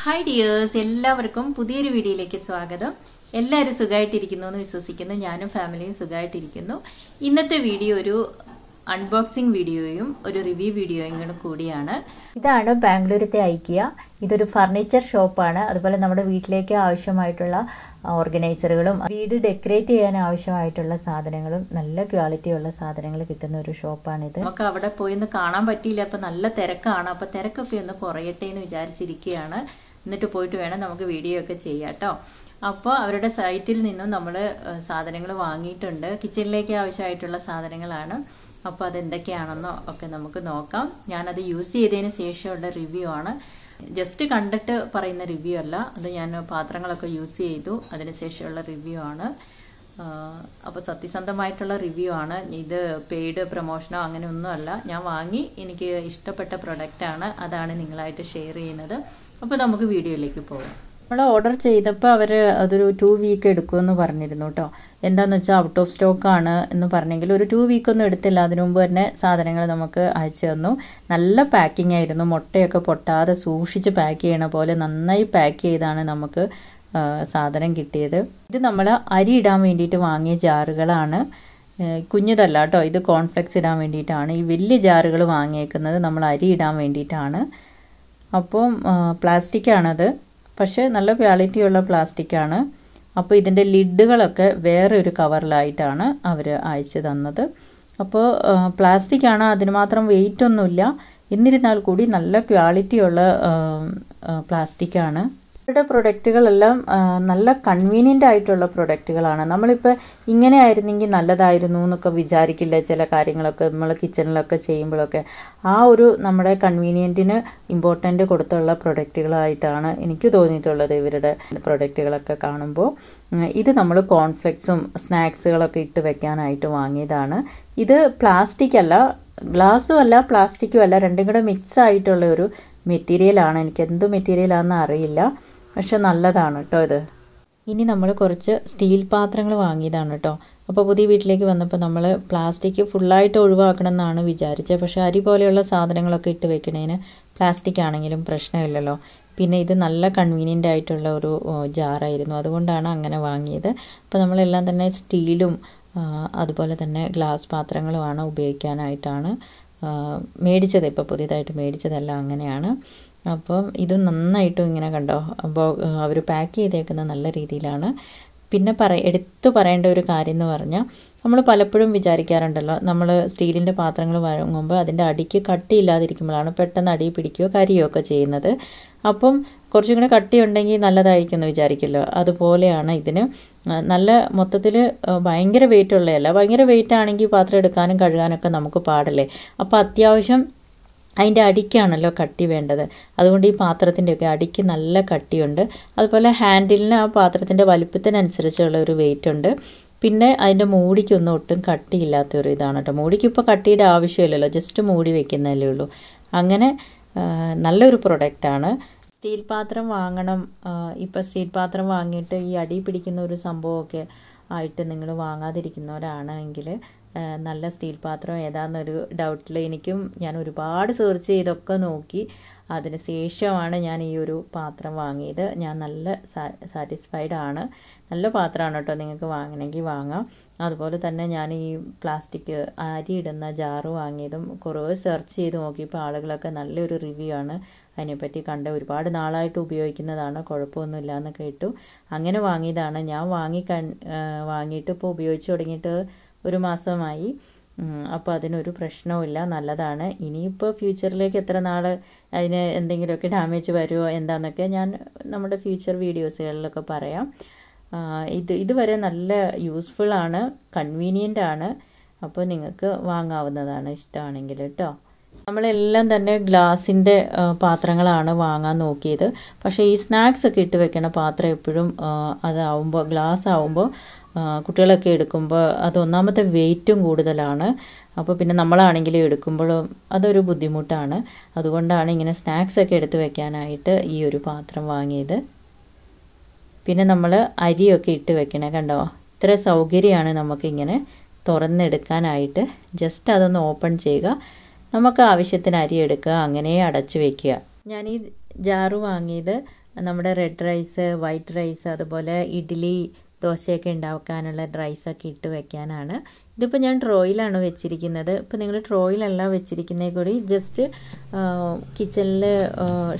Hi dears, എല്ലാവർക്കും പുതിയൊരു വീഡിയോയിലേക്ക് സ്വാഗതം. എല്ലാവരും സുഖമായിട്ടിരിക്കുന്നു എന്ന് വിശ്വസിക്കുന്നു. ഞാനും ഫാമിലിയും സുഖമായിട്ടിരിക്കുന്നു. ഇന്നത്തെ വീഡിയോ ഒരു അൺബോക്സിംഗ് വീഡിയോയും ഒരു റിവ്യൂ വീഡിയോയും കൂടിയാണ്. ഇതാണ് ബാംഗ്ലൂരത്തെ ഐക്കിയ. ഇതൊരു ഫർണിച്ചർ ഷോപ്പാണ്. അതുപോലെ നമ്മുടെ വീട്ടിലേക്ക് ആവശ്യമായിട്ടുള്ള ഓർഗനൈസറുകളും വീട് ഡെക്കറേറ്റ് ചെയ്യാൻ ആവശ്യമായിട്ടുള്ള സാധനങ്ങളും നല്ല ക്വാളിറ്റിയുള്ള സാധനങ്ങൾ കിട്ടുന്ന ഒരു ഷോപ്പാണിത്. നമുക്ക് അവിടെ പോയി ഒന്ന് കാണാൻ പറ്റിയില്ല. അപ്പം നല്ല തിരക്കാണ്. അപ്പം തിരക്കൊക്കെ ഒന്ന് കുറയട്ടെ എന്ന് വിചാരിച്ചിരിക്കുകയാണ്. എന്നിട്ട് പോയിട്ട് വേണം നമുക്ക് വീഡിയോ ഒക്കെ ചെയ്യാം കേട്ടോ. അപ്പോൾ അവരുടെ സൈറ്റിൽ നിന്നും നമ്മൾ സാധനങ്ങൾ വാങ്ങിയിട്ടുണ്ട്. കിച്ചണിലേക്ക് ആവശ്യമായിട്ടുള്ള സാധനങ്ങളാണ്. അപ്പോൾ അതെന്തൊക്കെയാണെന്നോ ഒക്കെ നമുക്ക് നോക്കാം. ഞാനത് യൂസ് ചെയ്തതിന് ശേഷമുള്ള റിവ്യൂ ആണ്. ജസ്റ്റ് കണ്ടിട്ട് പറയുന്ന റിവ്യൂ അല്ല. അത് ഞാൻ പാത്രങ്ങളൊക്കെ യൂസ് ചെയ്തു അതിനുശേഷമുള്ള റിവ്യൂ ആണ്. അപ്പോൾ സത്യസന്ധമായിട്ടുള്ള റിവ്യൂ ആണ്. ഇത് പെയ്ഡ് പ്രൊമോഷനോ അങ്ങനെ ഒന്നുമല്ല. ഞാൻ വാങ്ങി എനിക്ക് ഇഷ്ടപ്പെട്ട പ്രൊഡക്റ്റാണ്. അതാണ് നിങ്ങളായിട്ട് ഷെയർ ചെയ്യുന്നത്. അപ്പോൾ നമുക്ക് വീഡിയോയിലേക്ക് പോകാം. നമ്മൾ ഓർഡർ ചെയ്തപ്പോൾ അവർ അതൊരു 2 വീക്ക് എടുക്കുമെന്ന് പറഞ്ഞിരുന്നു കേട്ടോ. എന്താണെന്ന് വെച്ചാൽ ഔട്ട് ഓഫ് സ്റ്റോക്കാണ് എന്ന് പറഞ്ഞെങ്കിൽ ഒരു 2 വീക്കൊന്നും എടുത്തില്ല. അതിനു മുമ്പ് തന്നെ സാധനങ്ങൾ നമുക്ക് അയച്ചു തന്നു. നല്ല പാക്കിംഗ് ആയിരുന്നു. മുട്ടയൊക്കെ പൊട്ടാതെ സൂക്ഷിച്ച് പാക്ക് ചെയ്യണ പോലെ നന്നായി പാക്ക് ചെയ്താണ് നമുക്ക് സാധനം കിട്ടിയത്. ഇത് നമ്മൾ അരി ഇടാൻ വേണ്ടിയിട്ട് വാങ്ങിയ ജാറുകളാണ്. കുഞ്ഞതല്ല കേട്ടോ. ഇത് കോൺഫ്ലെക്സ് ഇടാൻ വേണ്ടിയിട്ടാണ്. ഈ വലിയ ജാറുകൾ വാങ്ങിയേക്കുന്നത് നമ്മൾ അരി ഇടാൻ വേണ്ടിയിട്ടാണ്. അപ്പം പ്ലാസ്റ്റിക്കാണത്. പക്ഷേ നല്ല ക്വാളിറ്റിയുള്ള പ്ലാസ്റ്റിക്കാണ്. അപ്പോൾ ഇതിൻ്റെ ലിഡുകളൊക്കെ വേറെ ഒരു കവറിലായിട്ടാണ് അവർ അയച്ചു തന്നത്. അപ്പോൾ പ്ലാസ്റ്റിക്കാണ്, അതിന് മാത്രം വെയിറ്റ് ഒന്നുമില്ല. എന്നിരുന്നാൽ കൂടി നല്ല ക്വാളിറ്റിയുള്ള പ്ലാസ്റ്റിക്കാണ്. ഇവരുടെ പ്രൊഡക്റ്റുകളെല്ലാം നല്ല കൺവീനിയൻ്റ് ആയിട്ടുള്ള പ്രൊഡക്റ്റുകളാണ്. നമ്മളിപ്പോൾ ഇങ്ങനെ ആയിരുന്നെങ്കിൽ നല്ലതായിരുന്നു എന്നൊക്കെ വിചാരിക്കില്ല. ചില കാര്യങ്ങളൊക്കെ നമ്മൾ കിച്ചണിലൊക്കെ ചെയ്യുമ്പോഴൊക്കെ ആ ഒരു നമ്മുടെ കൺവീനിയൻറ്റിന് ഇമ്പോർട്ടൻ്റ് കൊടുത്തുള്ള പ്രൊഡക്റ്റുകളായിട്ടാണ് എനിക്ക് തോന്നിയിട്ടുള്ളത് ഇവരുടെ പ്രൊഡക്റ്റുകളൊക്കെ കാണുമ്പോൾ. ഇത് നമ്മൾ കോൺഫ്ലെക്സും സ്നാക്സുകളൊക്കെ ഇട്ട് വെക്കാനായിട്ട് വാങ്ങിയതാണ്. ഇത് പ്ലാസ്റ്റിക് അല്ല, ഗ്ലാസ്സും അല്ല പ്ലാസ്റ്റിക്കും അല്ല, രണ്ടും കൂടെ മിക്സ് ആയിട്ടുള്ള ഒരു മെറ്റീരിയലാണ്. എനിക്ക് എന്ത് മെറ്റീരിയലാണെന്ന് അറിയില്ല, പക്ഷെ നല്ലതാണ് കേട്ടോ ഇത്. ഇനി നമ്മൾ കുറച്ച് സ്റ്റീൽ പാത്രങ്ങൾ വാങ്ങിയതാണ് കേട്ടോ. അപ്പോൾ പുതിയ വീട്ടിലേക്ക് വന്നപ്പോൾ നമ്മൾ പ്ലാസ്റ്റിക് ഫുള്ളായിട്ട് ഒഴിവാക്കണം എന്നാണ് വിചാരിച്ചത്. പക്ഷേ അരി പോലെയുള്ള സാധനങ്ങളൊക്കെ ഇട്ട് വെക്കണതിന് പ്ലാസ്റ്റിക് ആണെങ്കിലും പ്രശ്നമില്ലല്ലോ. പിന്നെ ഇത് നല്ല കൺവീനിയൻ്റ് ആയിട്ടുള്ള ഒരു ജാറായിരുന്നു, അതുകൊണ്ടാണ് അങ്ങനെ വാങ്ങിയത്. അപ്പോൾ നമ്മളെല്ലാം തന്നെ സ്റ്റീലും അതുപോലെ തന്നെ ഗ്ലാസ് പാത്രങ്ങളുമാണ് ഉപയോഗിക്കാനായിട്ടാണ് മേടിച്ചത്. ഇപ്പോൾ പുതിയതായിട്ട് മേടിച്ചതെല്ലാം അങ്ങനെയാണ്. അപ്പം ഇത് നന്നായിട്ടും ഇങ്ങനെ കണ്ടോ, അപ്പോൾ അവർ പാക്ക് ചെയ്തേക്കുന്നത് നല്ല രീതിയിലാണ്. പിന്നെ എടുത്തു പറയേണ്ട ഒരു കാര്യം എന്ന് പറഞ്ഞാൽ, നമ്മൾ പലപ്പോഴും വിചാരിക്കാറുണ്ടല്ലോ, നമ്മൾ സ്റ്റീലിൻ്റെ പാത്രങ്ങൾ വാങ്ങുമ്പോൾ അതിൻ്റെ അടിക്ക് കട്ടിയില്ലാതിരിക്കുമ്പോഴാണ് പെട്ടെന്ന് അടി പിടിക്കുകയോ കരിയോ ഒക്കെ ചെയ്യുന്നത്. അപ്പം കുറച്ചും കൂടെ കട്ടിയുണ്ടെങ്കിൽ നല്ലതായിരിക്കും എന്ന് വിചാരിക്കുമല്ലോ. അതുപോലെയാണ് ഇതിന്. നല്ല മൊത്തത്തിൽ ഭയങ്കര വെയിറ്റ് ഉള്ളതല്ല. ഭയങ്കര വെയിറ്റ് ആണെങ്കിൽ പാത്രം എടുക്കാനും കഴുകാനൊക്കെ നമുക്ക് പാടല്ലേ. അപ്പോൾ അത്യാവശ്യം അതിൻ്റെ അടിക്കാണല്ലോ കട്ടി വേണ്ടത്. അതുകൊണ്ട് ഈ പാത്രത്തിൻ്റെയൊക്കെ അടിക്ക് നല്ല കട്ടിയുണ്ട്. അതുപോലെ ഹാൻഡിലിന് ആ പാത്രത്തിൻ്റെ വലിപ്പത്തിനനുസരിച്ചുള്ള ഒരു വെയിറ്റ് ഉണ്ട്. പിന്നെ അതിൻ്റെ മൂടിക്കൊന്നും ഒട്ടും കട്ടിയില്ലാത്തൊരു ഇതാണ് കേട്ടോ. മൂടിക്ക് ഇപ്പോൾ കട്ടിയുടെ ആവശ്യമില്ലല്ലോ, ജസ്റ്റ് മൂടി വെക്കുന്നതല്ലേ ഉള്ളൂ. അങ്ങനെ നല്ലൊരു പ്രൊഡക്റ്റാണ്. സ്റ്റീൽ പാത്രം വാങ്ങണം. ഇപ്പോൾ സ്റ്റീൽ പാത്രം വാങ്ങിയിട്ട് ഈ അടി പിടിക്കുന്ന ഒരു സംഭവമൊക്കെ ആയിട്ട് നിങ്ങൾ വാങ്ങാതിരിക്കുന്നവരാണെങ്കിൽ നല്ല സ്റ്റീൽ പാത്രം ഏതാണെന്നൊരു ഡൗട്ടിൽ ഞാൻ ഒരുപാട് സെർച്ച് ചെയ്തൊക്കെ നോക്കി. അതിന് ശേഷമാണ് ഞാൻ ഈ ഒരു പാത്രം വാങ്ങിയത്. ഞാൻ നല്ല സാറ്റിസ്ഫൈഡ് ആണ്. നല്ല പാത്രമാണ് കേട്ടോ. നിങ്ങൾക്ക് വാങ്ങണമെങ്കിൽ വാങ്ങാം. അതുപോലെ തന്നെ ഞാൻ ഈ പ്ലാസ്റ്റിക് അരി ഇടുന്ന ജാറ് വാങ്ങിയതും കുറേ സെർച്ച് ചെയ്ത് നോക്കിയപ്പോൾ ആളുകളൊക്കെ നല്ലൊരു റിവ്യൂ ആണ് അതിനെപ്പറ്റി കണ്ട്. ഒരുപാട് നാളായിട്ട് ഉപയോഗിക്കുന്നതാണ്, കുഴപ്പമൊന്നുമില്ല എന്ന് കേട്ടു. അങ്ങനെ വാങ്ങിയതാണ്. ഞാൻ വാങ്ങിയിട്ട് ഇപ്പോൾ ഉപയോഗിച്ച് തുടങ്ങിയിട്ട് 1 മാസമായി. അപ്പോൾ അതിനൊരു പ്രശ്നവുമില്ല, നല്ലതാണ്. ഇനിയിപ്പോൾ ഫ്യൂച്ചറിലേക്ക് എത്ര നാൾ അതിന് എന്തെങ്കിലുമൊക്കെ ഡാമേജ് വരുമോ എന്താണെന്നൊക്കെ ഞാൻ നമ്മുടെ ഫ്യൂച്ചർ വീഡിയോസുകളിലൊക്കെ പറയാം. ഇതുവരെ നല്ല യൂസ്ഫുള്ളാണ്, കൺവീനിയൻ്റ് ആണ്. അപ്പോൾ നിങ്ങൾക്ക് വാങ്ങാവുന്നതാണ് ഇഷ്ടമാണെങ്കിൽ കേട്ടോ. നമ്മളെല്ലാം തന്നെ ഗ്ലാസിൻ്റെ പാത്രങ്ങളാണ് വാങ്ങാൻ നോക്കിയത്. പക്ഷേ ഈ സ്നാക്സ് ഒക്കെ ഇട്ട് വെക്കണ പാത്രം എപ്പോഴും അതാവുമ്പോൾ ഗ്ലാസ് ആവുമ്പോൾ കുട്ടികളൊക്കെ എടുക്കുമ്പോൾ അത് ഒന്നാമത്തെ വെയിറ്റും കൂടുതലാണ്. അപ്പോൾ പിന്നെ നമ്മളാണെങ്കിലും എടുക്കുമ്പോഴും അതൊരു ബുദ്ധിമുട്ടാണ്. അതുകൊണ്ടാണ് ഇങ്ങനെ സ്നാക്സൊക്കെ എടുത്ത് വെക്കാനായിട്ട് ഈ ഒരു പാത്രം വാങ്ങിയത്. പിന്നെ നമ്മൾ അരിയൊക്കെ ഇട്ട് വെക്കണേ കണ്ടോ, ഇത്ര സൗകര്യമാണ് നമുക്കിങ്ങനെ തുറന്നെടുക്കാനായിട്ട്. ജസ്റ്റ് അതൊന്ന് ഓപ്പൺ ചെയ്യുക, നമുക്ക് ആവശ്യത്തിന് അരി എടുക്കുക, അങ്ങനെ അടച്ചു വയ്ക്കുക. ഞാൻ ഈ ജാറ് വാങ്ങിയത് നമ്മുടെ റെഡ് റൈസ്, വൈറ്റ് റൈസ്, അതുപോലെ ഇഡ്ഡലി, ദോശയൊക്കെ ഉണ്ടാക്കാനുള്ള റൈസൊക്കെ ഇട്ട് വെക്കാനാണ്. ഇതിപ്പോൾ ഞാൻ ട്രോയിലാണ് വെച്ചിരിക്കുന്നത്. ഇപ്പോൾ നിങ്ങൾ ട്രോയിലല്ല വെച്ചിരിക്കുന്നത് കൂടി ജസ്റ്റ് കിച്ചണിൽ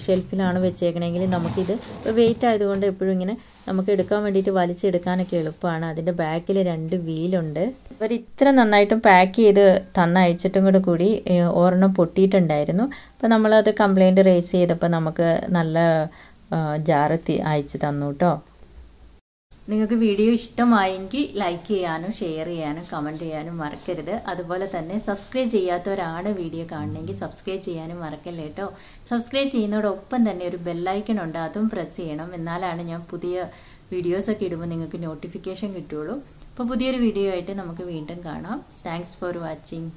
ഷെൽഫിലാണ് വെച്ചേക്കണമെങ്കിൽ നമുക്കിത് വെയിറ്റ് ആയതുകൊണ്ട് എപ്പോഴും ഇങ്ങനെ നമുക്ക് എടുക്കാൻ വേണ്ടിയിട്ട് വലിച്ചെടുക്കാനൊക്കെ എളുപ്പമാണ്. അതിൻ്റെ ബാക്കിൽ 2 വീലുണ്ട്. ഇവർ ഇത്ര നന്നായിട്ടും പാക്ക് ചെയ്ത് തന്നയച്ചിട്ടും കൂടി ഒരെണ്ണം പൊട്ടിയിട്ടുണ്ടായിരുന്നു. അപ്പോൾ നമ്മളത് കംപ്ലയിൻറ്റ് റേസ് ചെയ്തപ്പോൾ നമുക്ക് നല്ല ജാറ് അയച്ചു തന്നു കേട്ടോ. നിങ്ങൾക്ക് വീഡിയോ ഇഷ്ടമായെങ്കിൽ ലൈക്ക് ചെയ്യാനും ഷെയർ ചെയ്യാനും കമൻറ്റ് ചെയ്യാനും മറക്കരുത്. അതുപോലെ തന്നെ സബ്സ്ക്രൈബ് ചെയ്യാത്തവരാണ് വീഡിയോ കാണണമെങ്കിൽ സബ്സ്ക്രൈബ് ചെയ്യാനും മറക്കല്ലേ കേട്ടോ. സബ്സ്ക്രൈബ് ചെയ്യുന്നതോടൊപ്പം തന്നെ ഒരു ബെല്ലൈക്കൺ ഉണ്ട്, അതും പ്രസ് ചെയ്യണം. എന്നാലാണ് ഞാൻ പുതിയ വീഡിയോസൊക്കെ ഇടുമ്പോൾ നിങ്ങൾക്ക് നോട്ടിഫിക്കേഷൻ കിട്ടുള്ളൂ. അപ്പോൾ പുതിയൊരു വീഡിയോ ആയിട്ട് നമുക്ക് വീണ്ടും കാണാം. Thanks for watching.